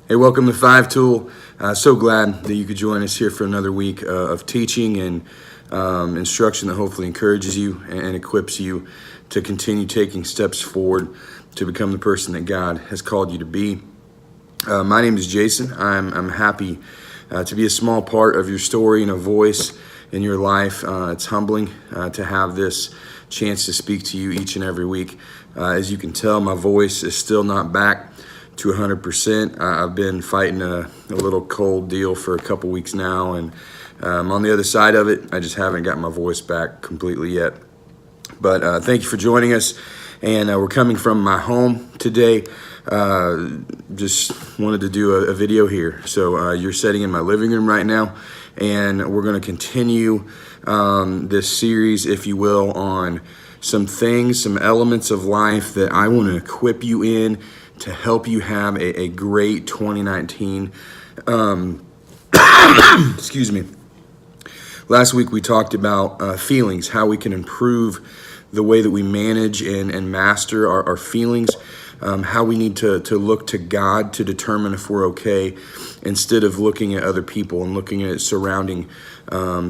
Hey, welcome to Five Tool. So glad that you could join us here for another week of teaching and instruction that hopefully encourages you and equips you to continue taking steps forward to become the person that God has called you to be. My name is Jason. I'm happy to be a small part of your story and a voice in your life. It's humbling to have this chance to speak to you each and every week. As you can tell, my voice is still not back to 100%. I've been fighting a little cold deal for a couple weeks now, and I'm on the other side of it. I just haven't got my voice back completely yet. But thank you for joining us, and we're coming from my home today. Just wanted to do a video here. So you're sitting in my living room right now, and we're going to continue this series, if you will, on some things, some elements of life that I want to equip you in to help you have a great 2019. Excuse me. Last week we talked about feelings, how we can improve the way that we manage and master our feelings, how we need to look to God to determine if we're okay instead of looking at other people and looking at surrounding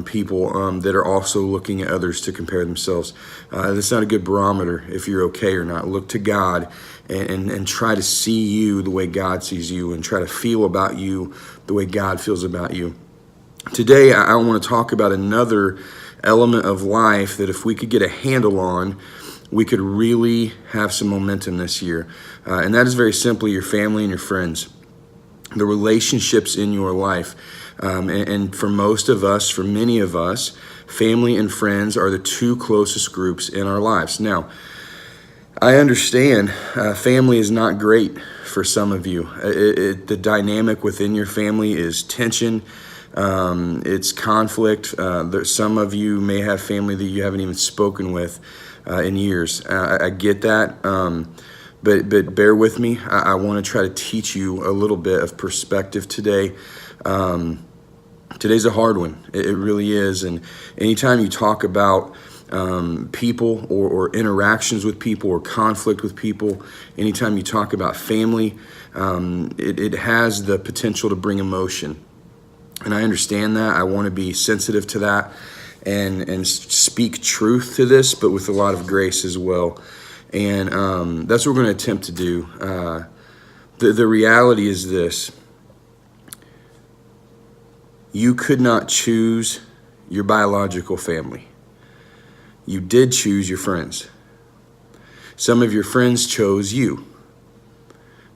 people that are also looking at others to compare themselves. That's not a good barometer if you're okay or not. Look to God and try to see you the way God sees you and try to feel about you the way God feels about you. Today, I want to talk about another element of life that if we could get a handle on, we could really have some momentum this year. And that is very simply your family and your friends, the relationships in your life. And for most of us, for many of us, family and friends are the two closest groups in our lives. Now, I understand family is not great for some of you. The dynamic within your family is tension. It's conflict. Some of you may have family that you haven't even spoken with in years. I get that, but bear with me. I want to try to teach you a little bit of perspective today. Today's a hard one. It really is. And anytime you talk about people or interactions with people or conflict with people, anytime you talk about family, it has the potential to bring emotion. And I understand that. I want to be sensitive to that and speak truth to this, but with a lot of grace as well. And that's what we're going to attempt to do. The reality is this. You could not choose your biological family. You did choose your friends. Some of your friends chose you.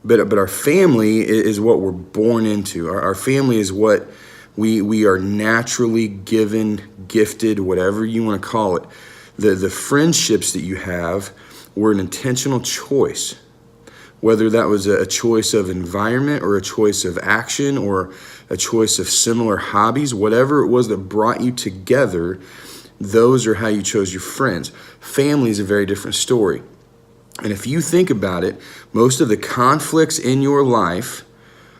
But our family is what we're born into. Our family is what we are naturally given, gifted, whatever you want to call it. The friendships that you have were an intentional choice. Whether that was a choice of environment or a choice of action or a choice of similar hobbies, whatever it was that brought you together, those are how you chose your friends. Family is a very different story. And if you think about it, most of the conflicts in your life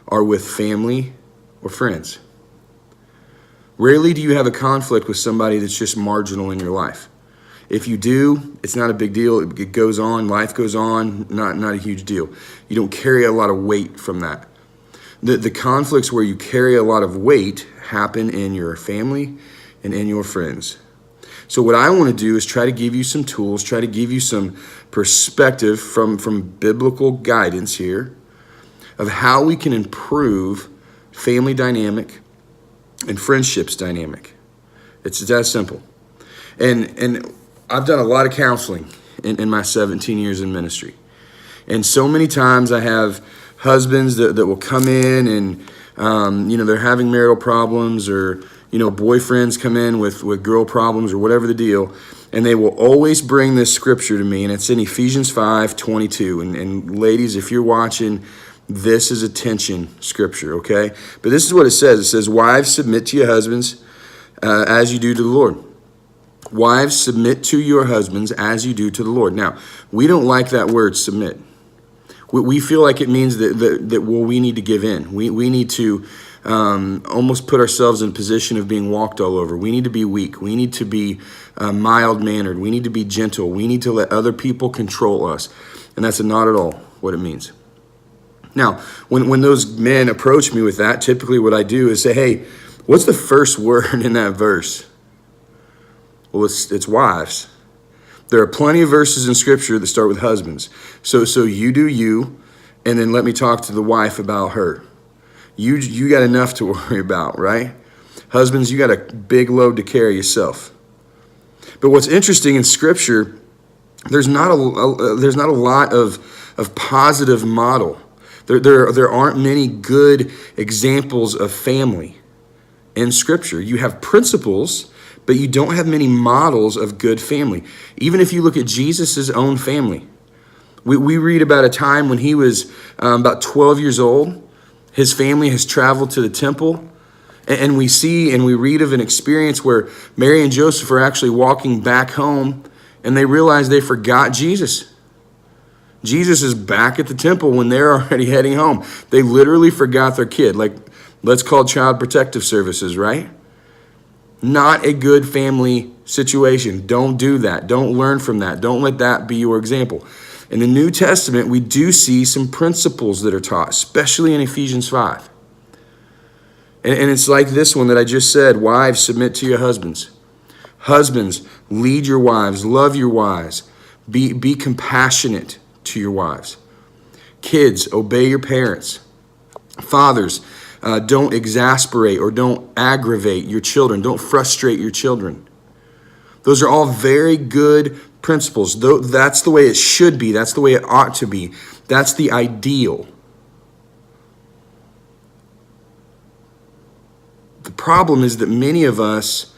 are with family or friends. Rarely do you have a conflict with somebody that's just marginal in your life. If you do, it's not a big deal. It goes on, life goes on, not a huge deal. You don't carry a lot of weight from that. The conflicts where you carry a lot of weight happen in your family and in your friends. So what I want to do is try to give you some tools, try to give you some perspective from biblical guidance here of how we can improve family dynamic and friendships dynamic. It's that simple. And I've done a lot of counseling in my 17 years in ministry. And so many times I have husbands that will come in and, they're having marital problems or, boyfriends come in with girl problems or whatever the deal. And they will always bring this scripture to me, and it's in Ephesians 5:22. And ladies, if you're watching, this is a tension scripture, okay? But this is what it says. It says, wives, submit to your husbands as you do to the Lord. Wives, submit to your husbands as you do to the Lord. Now, we don't like that word, submit. We feel like it means that we need to give in. We need to almost put ourselves in a position of being walked all over. We need to be weak. We need to be mild-mannered. We need to be gentle. We need to let other people control us. And that's not at all what it means. Now, when those men approach me with that, typically what I do is say, hey, what's the first word in that verse? Well, it's wives. There are plenty of verses in Scripture that start with husbands. So you do you, and then let me talk to the wife about her. You got enough to worry about, right? Husbands, you got a big load to carry yourself. But what's interesting in Scripture, there's not a lot of positive model. There aren't many good examples of family in Scripture. You have principles, but you don't have many models of good family. Even if you look at Jesus' own family, we read about a time when he was about 12 years old. His family has traveled to the temple, and we see and we read of an experience where Mary and Joseph are actually walking back home, and they realize they forgot Jesus. Jesus is back at the temple when they're already heading home. They literally forgot their kid. Like, let's call Child Protective Services, right? Not a good family situation. Don't do that. Don't learn from that. Don't let that be your example. In the New Testament, we do see some principles that are taught, especially in Ephesians 5. And it's like this one that I just said. Wives, submit to your husbands. Husbands, lead your wives. Love your wives. Be compassionate to your wives. Kids, obey your parents. Fathers, don't exasperate or don't aggravate your children. Don't frustrate your children. Those are all very good principles. That's the way it should be. That's the way it ought to be. That's the ideal. The problem is that many of us,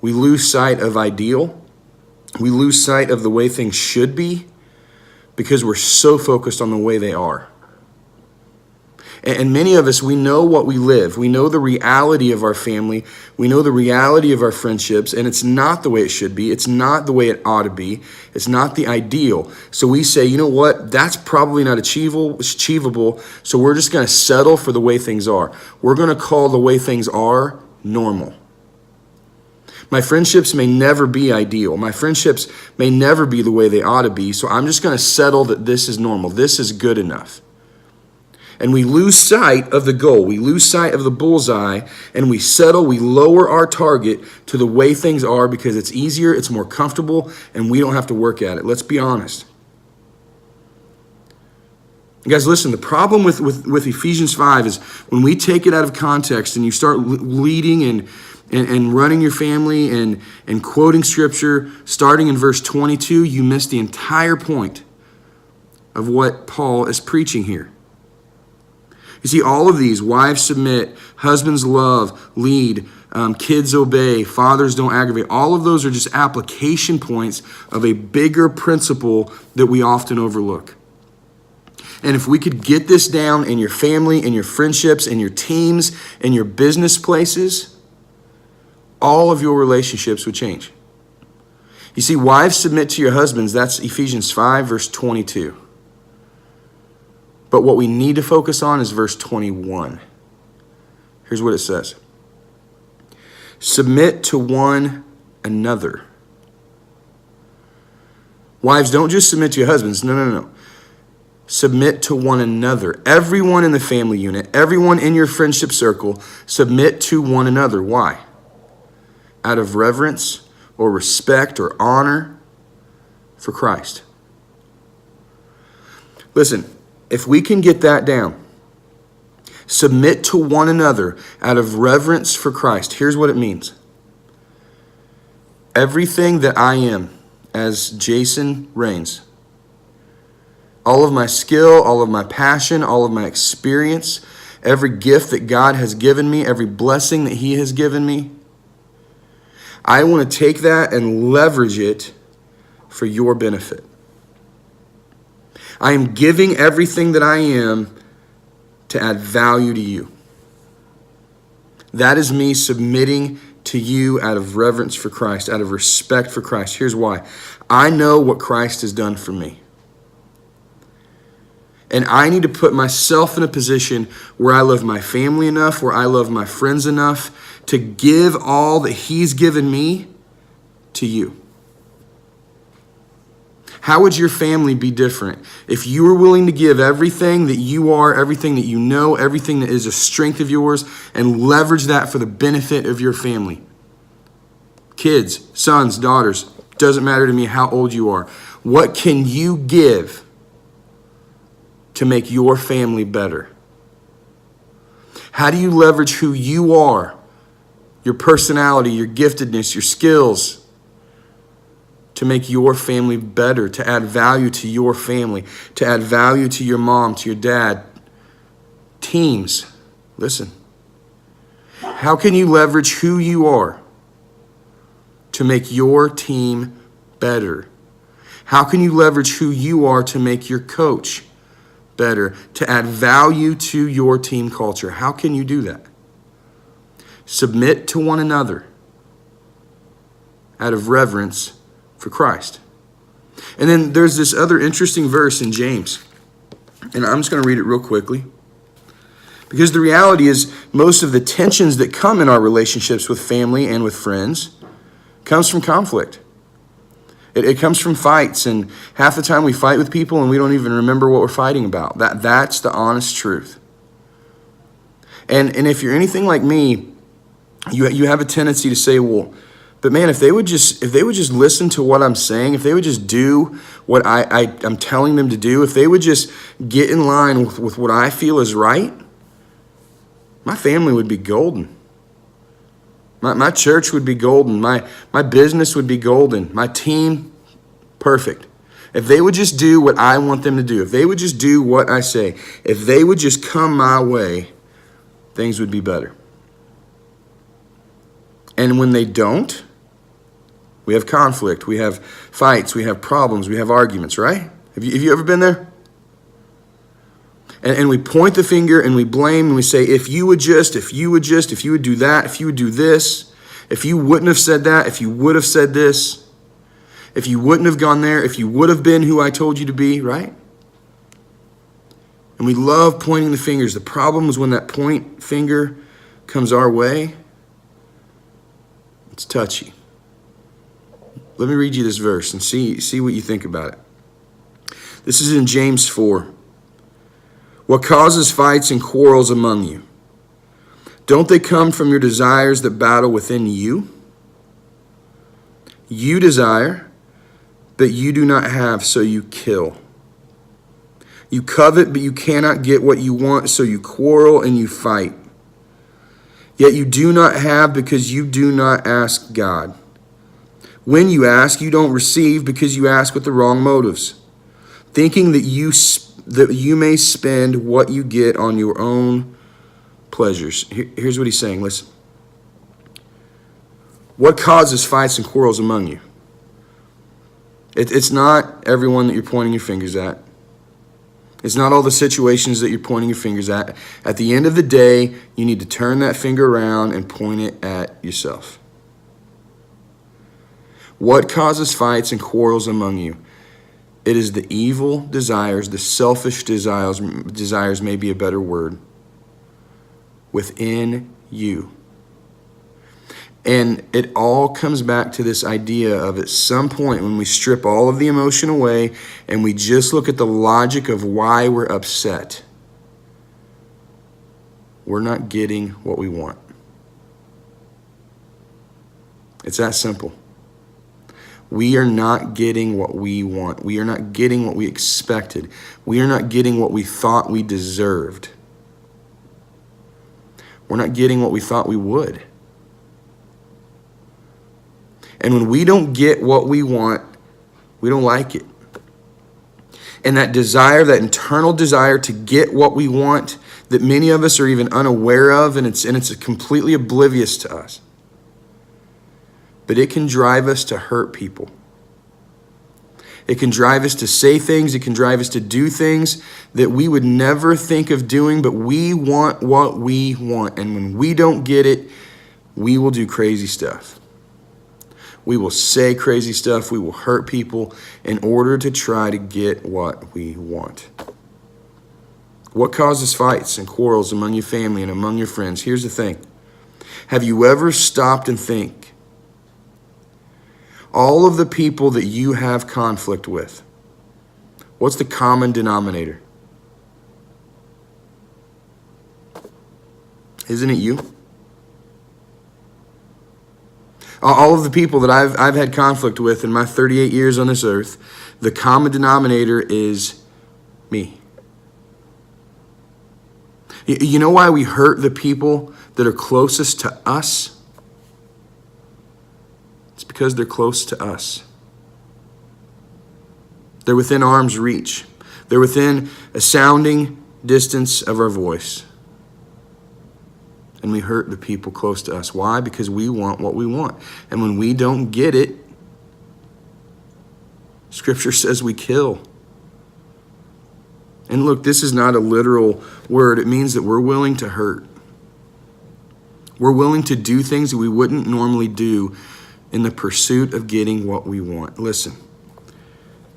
we lose sight of ideal. We lose sight of the way things should be because we're so focused on the way they are. And many of us, we know what we live. We know the reality of our family. We know the reality of our friendships, and it's not the way it should be. It's not the way it ought to be. It's not the ideal. So we say, you know what? That's probably not achievable, so we're just going to settle for the way things are. We're going to call the way things are normal. My friendships may never be ideal. My friendships may never be the way they ought to be, so I'm just going to settle that this is normal. This is good enough. And we lose sight of the goal. We lose sight of the bullseye, and we settle, we lower our target to the way things are because it's easier, it's more comfortable, and we don't have to work at it. Let's be honest. Guys, listen, the problem with Ephesians 5 is when we take it out of context and you start leading and running your family and quoting Scripture, starting in verse 22, you miss the entire point of what Paul is preaching here. You see, all of these, wives submit, husbands love, lead, kids obey, fathers don't aggravate. All of those are just application points of a bigger principle that we often overlook. And if we could get this down in your family, in your friendships, in your teams, in your business places, all of your relationships would change. You see, wives submit to your husbands. That's Ephesians 5, verse 22. But what we need to focus on is verse 21. Here's what it says. Submit to one another. Wives, don't just submit to your husbands. No. Submit to one another. Everyone in the family unit, everyone in your friendship circle, submit to one another. Why? Out of reverence or respect or honor for Christ. Listen, if we can get that down, submit to one another out of reverence for Christ. Here's what it means. Everything that I am as Jason Rains, all of my skill, all of my passion, all of my experience, every gift that God has given me, every blessing that He has given me, I want to take that and leverage it for your benefit. I am giving everything that I am to add value to you. That is me submitting to you out of reverence for Christ, out of respect for Christ. Here's why. I know what Christ has done for me. And I need to put myself in a position where I love my family enough, where I love my friends enough to give all that He's given me to you. How would your family be different if you were willing to give everything that you are, everything that you know, everything that is a strength of yours, and leverage that for the benefit of your family? Kids, sons, daughters, doesn't matter to me how old you are. What can you give to make your family better? How do you leverage who you are, your personality, your giftedness, your skills, to make your family better, to add value to your family, to add value to your mom, to your dad? Teams, listen. How can you leverage who you are to make your team better? How can you leverage who you are to make your coach better, to add value to your team culture? How can you do that? Submit to one another out of reverence for Christ. And then there's this other interesting verse in James, and I'm just going to read it real quickly, because the reality is most of the tensions that come in our relationships with family and with friends comes from conflict. It comes from fights, and half the time we fight with people and we don't even remember what we're fighting about. That's the honest truth. And if you're anything like me, you have a tendency to say, well, but man, if they would just listen to what I'm saying, if they would just do what I'm telling them to do, if they would just get in line with what I feel is right, my family would be golden. My church would be golden. My business would be golden. My team, perfect. If they would just do what I want them to do, if they would just do what I say, if they would just come my way, things would be better. And when they don't, we have conflict, we have fights, we have problems, we have arguments, right? Have you ever been there? And we point the finger and we blame and we say, if you would do that, if you would do this, if you wouldn't have said that, if you would have said this, if you wouldn't have gone there, if you would have been who I told you to be, right? And we love pointing the fingers. The problem is when that point finger comes our way, it's touchy. Let me read you this verse and see what you think about it. This is in James 4. What causes fights and quarrels among you? Don't they come from your desires that battle within you? You desire, but you do not have, so you kill. You covet, but you cannot get what you want, so you quarrel and you fight. Yet you do not have because you do not ask God. When you ask, you don't receive because you ask with the wrong motives, thinking that you may spend what you get on your own pleasures. Here's what he's saying. Listen. What causes fights and quarrels among you? It's not everyone that you're pointing your fingers at. It's not all the situations that you're pointing your fingers at. At the end of the day, you need to turn that finger around and point it at yourself. What causes fights and quarrels among you? It is the evil desires, the selfish desires may be a better word, within you. And it all comes back to this idea of at some point when we strip all of the emotion away and we just look at the logic of why we're upset, we're not getting what we want. It's that simple. We are not getting what we want. We are not getting what we expected. We are not getting what we thought we deserved. We're not getting what we thought we would. And when we don't get what we want, we don't like it. And that desire, that internal desire to get what we want, that many of us are even unaware of, and it's completely oblivious to us. But it can drive us to hurt people. It can drive us to say things. It can drive us to do things that we would never think of doing, but we want what we want. And when we don't get it, we will do crazy stuff. We will say crazy stuff. We will hurt people in order to try to get what we want. What causes fights and quarrels among your family and among your friends? Here's the thing. Have you ever stopped and think, all of the people that you have conflict with, What's the common denominator? Isn't it you? All of the people that I've had conflict with in my 38 years on this earth, the common denominator is me. You know why we hurt the people that are closest to us? It's because they're close to us. They're within arm's reach. They're within a sounding distance of our voice. And we hurt the people close to us. Why? Because we want what we want. And when we don't get it, Scripture says we kill. And look, this is not a literal word. It means that we're willing to hurt. We're willing to do things that we wouldn't normally do in the pursuit of getting what we want. Listen,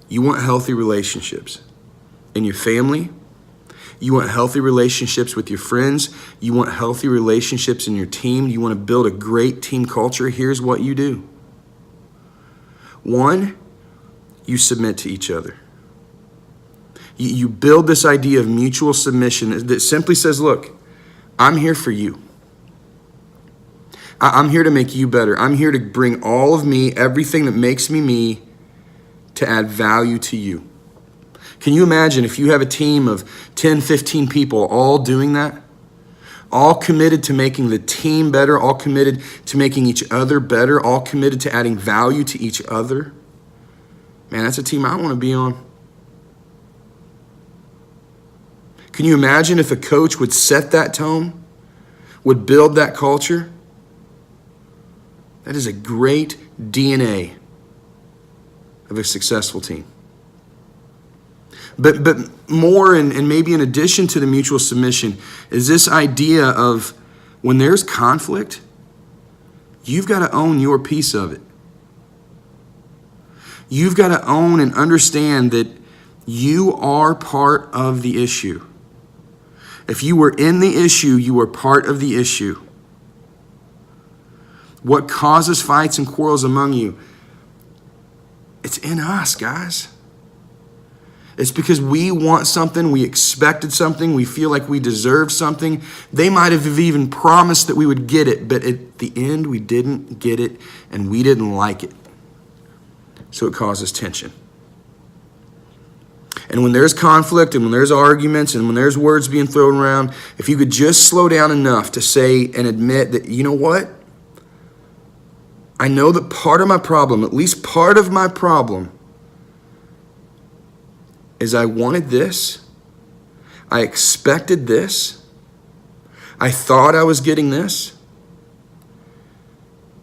you want healthy relationships in your family. You want healthy relationships with your friends. You want healthy relationships in your team. You want to build a great team culture. Here's what you do. One, you submit to each other. You build this idea of mutual submission that simply says, look, I'm here for you. I'm here to make you better. I'm here to bring all of me, everything that makes me me, to add value to you. Can you imagine if you have a team of 10, 15 people all doing that? All committed to making the team better, all committed to making each other better, all committed to adding value to each other. Man, that's a team I want to be on. Can you imagine if a coach would set that tone, would build that culture? That is a great DNA of a successful team. But more, and maybe in addition to the mutual submission, is this idea of when there's conflict, you've got to own your piece of it. You've got to own and understand that you are part of the issue. If you were in the issue, you are part of the issue. What causes fights and quarrels among you? It's in us, guys. It's because we want something, we expected something, we feel like we deserve something. They might have even promised that we would get it, but at the end we didn't get it and we didn't like it. So it causes tension. And when there's conflict and when there's arguments and when there's words being thrown around, if you could just slow down enough to say and admit that, you know what? I know that part of my problem, at least part of my problem, is I wanted this. I expected this. I thought I was getting this.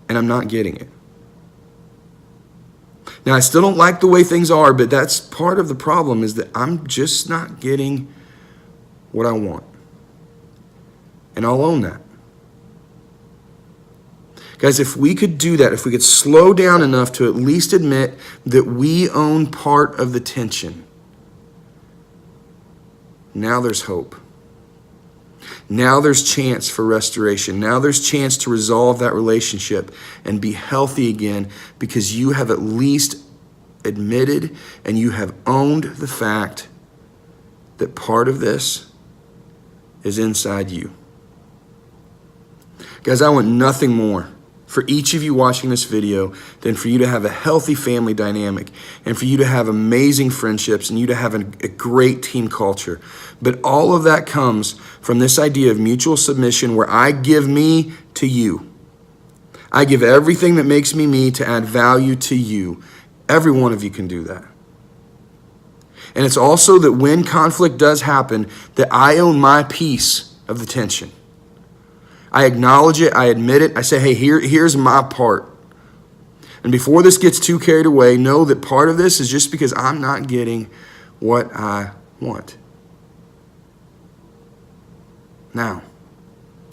And I'm not getting it. Now, I still don't like the way things are, but that's part of the problem, is that I'm just not getting what I want. And I'll own that. Guys, if we could do that, if we could slow down enough to at least admit that we own part of the tension, now there's hope. Now there's chance for restoration. Now there's chance to resolve that relationship and be healthy again, because you have at least admitted and you have owned the fact that part of this is inside you. Guys, I want nothing more for each of you watching this video than for you to have a healthy family dynamic and for you to have amazing friendships and you to have a great team culture. But all of that comes from this idea of mutual submission, where I give me to you. I give everything that makes me me to add value to you. Every one of you can do that. And it's also that when conflict does happen, that I own my piece of the tension. I acknowledge it, I admit it, I say, hey, here's my part. And before this gets too carried away, know that part of this is just because I'm not getting what I want. Now,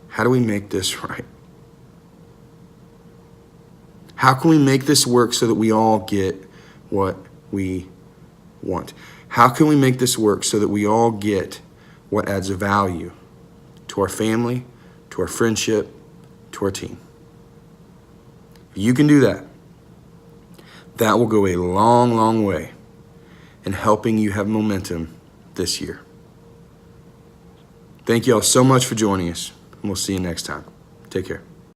how do we make this right? How can we make this work so that we all get what we want? How can we make this work so that we all get what adds value to our family, to our friendship, to our team? If you can do that, that will go a long, long way and helping you have momentum this year. Thank you all so much for joining us, and we'll see you next time. Take care.